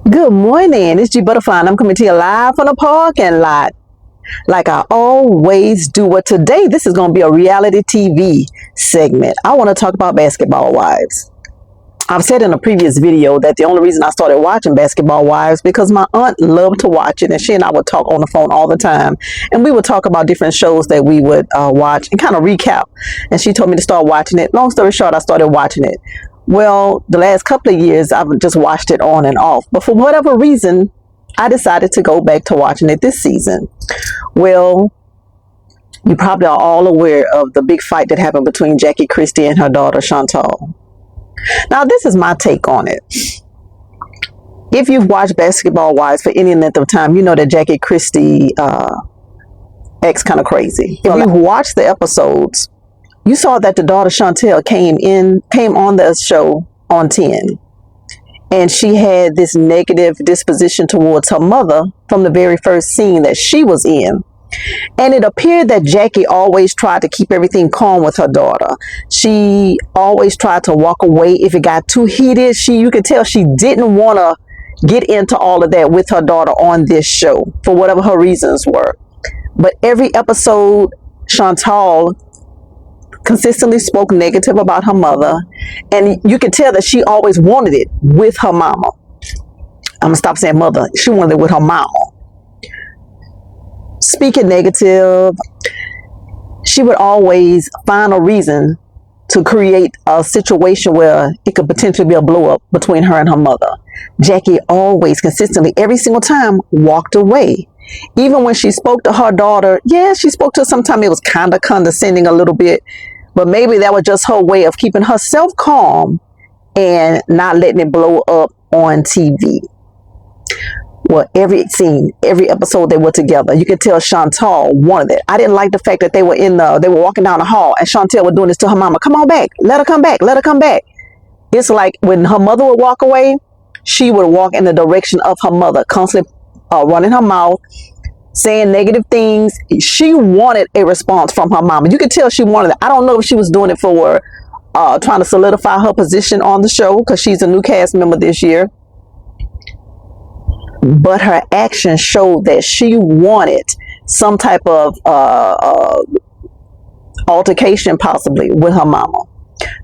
Good morning. It's GButterfly, and I'm coming to you live from the parking lot, like I always do. But today, this is going to be a reality TV segment. I want to talk about Basketball Wives. I've said in a previous video that the only reason I started watching Basketball Wives because my aunt loved to watch it, and she and I would talk on the phone all the time, and we would talk about different shows that we would watch and kind of recap. And she told me to start watching it. Long story short, I started watching it. Well, the last couple of years, I've just watched it on and off. But for whatever reason, I decided to go back to watching it this season. Well, you probably are all aware of the big fight that happened between Jackie Christie and her daughter, Chantal. Now, this is my take on it. If you've watched Basketball Wives for any length of time, you know that Jackie Christie acts kind of crazy. If you've watched the episodes, you saw that the daughter Chantal came on the show on 10. And she had this negative disposition towards her mother from the very first scene that she was in. And it appeared that Jackie always tried to keep everything calm with her daughter. She always tried to walk away if it got too heated. You could tell she didn't want to get into all of that with her daughter on this show for whatever her reasons were. But every episode, Chantal consistently spoke negative about her mother, and you could tell that she always wanted it with her mama. I'm gonna stop saying mother. She wanted it with her mama. Speaking negative, she would always find a reason to create a situation where it could potentially be a blow up between her and her mother. Jackie always consistently, every single time, walked away. Even when she spoke to her daughter, she spoke to her. Sometimes it was kind of condescending a little bit, but maybe that was just her way of keeping herself calm and not letting it blow up on TV. Well, every scene, every episode they were together, you could tell Chantal wanted it. I didn't like the fact that they were walking down the hall and Chantal was doing this to her mama. Come on back. Let her come back. Let her come back. It's like when her mother would walk away, she would walk in the direction of her mother, constantly running her mouth, saying negative things. She wanted a response from her mama. You could tell she wanted it. I don't know if she was doing it for trying to solidify her position on the show because she's a new cast member this year. But her actions showed that she wanted some type of altercation possibly with her mama.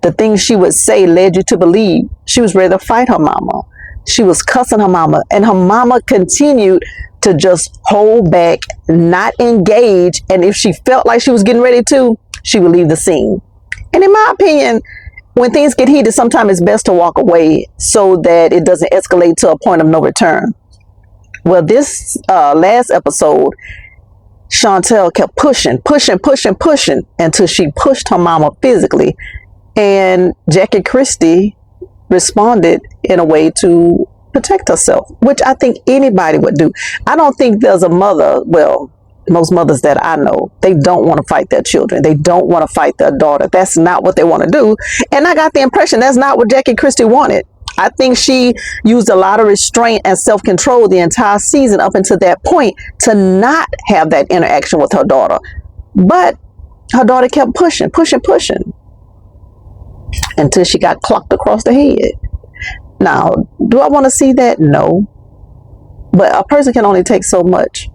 The things she would say led you to believe she was ready to fight her mama. She was cussing her mama, and her mama continued to just hold back, not engage, and if she felt like she was getting ready to, she would leave the scene. And in my opinion, when things get heated, sometimes it's best to walk away so that it doesn't escalate to a point of no return. Well, this last episode, Chantal kept pushing until she pushed her mama physically, and Jackie Christie responded in a way to protect herself, which I think anybody would do. I don't think there's a mother, well, most mothers that I know, they don't want to fight their children. They don't want to fight their daughter. That's not what they want to do. And I got the impression that's not what Jackie Christie wanted. I think she used a lot of restraint and self-control the entire season up until that point to not have that interaction with her daughter. But her daughter kept pushing until she got clocked across the head. Now, do I want to see that? No. But a person can only take so much.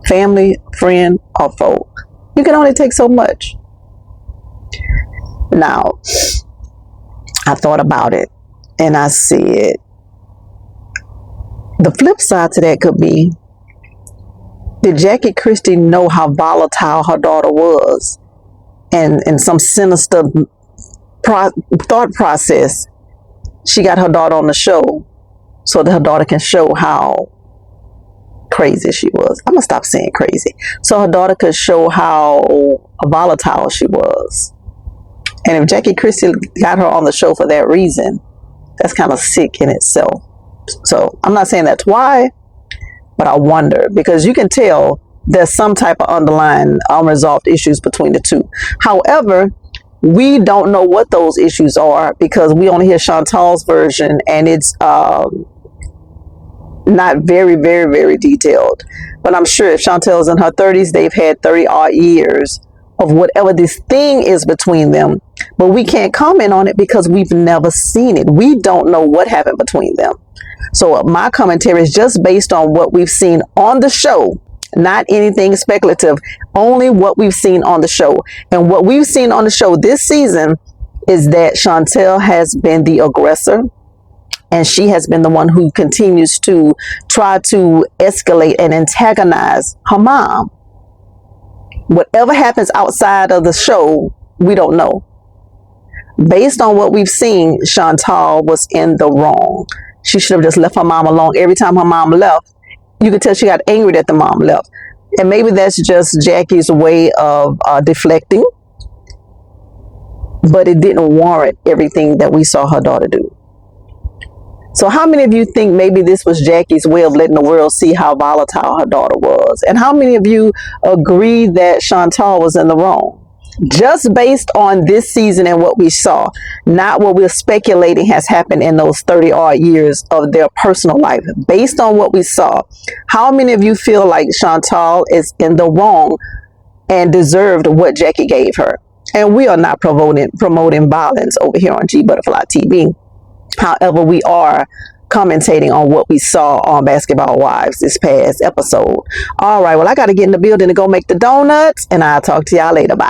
Family, friend, or foe. You can only take so much. Now, I thought about it and I said, the flip side to that could be, did Jackie Christie know how volatile her daughter was? And in some sinister thought process, she got her daughter on the show so that her daughter can show how crazy she was. I'm gonna stop saying crazy. So her daughter could show how volatile she was. And if Jackie Christie got her on the show for that reason, that's kind of sick in itself. So I'm not saying that's why, but I wonder, because you can tell there's some type of underlying unresolved issues between the two. However, we don't know what those issues are because we only hear Chantal's version, and it's not very, very, very detailed. But I'm sure if Chantal's in her 30s, they've had 30 odd years of whatever this thing is between them. But we can't comment on it because we've never seen it. We don't know what happened between them. So my commentary is just based on what we've seen on the show, not anything speculative, only what we've seen on the show. And what we've seen on the show this season is that Chantal has been the aggressor, and she has been the one who continues to try to escalate and antagonize her mom. Whatever happens outside of the show, we don't know. Based on what we've seen, Chantal was in the wrong. She should have just left her mom alone. Every time her mom left, you could tell she got angry that the mom left. And maybe that's just Jackie's way of deflecting. But it didn't warrant everything that we saw her daughter do. So how many of you think maybe this was Jackie's way of letting the world see how volatile her daughter was? And how many of you agree that Chantal was in the wrong? Just based on this season and what we saw, not what we're speculating has happened in those 30 odd years of their personal life. Based on what we saw, how many of you feel like Chantal is in the wrong and deserved what Jackie gave her? And we are not promoting violence over here on GButterfly TV. However, we are commentating on what we saw on Basketball Wives this past episode. All right, well, I got to get in the building to go make the donuts, and I'll talk to y'all later. Bye.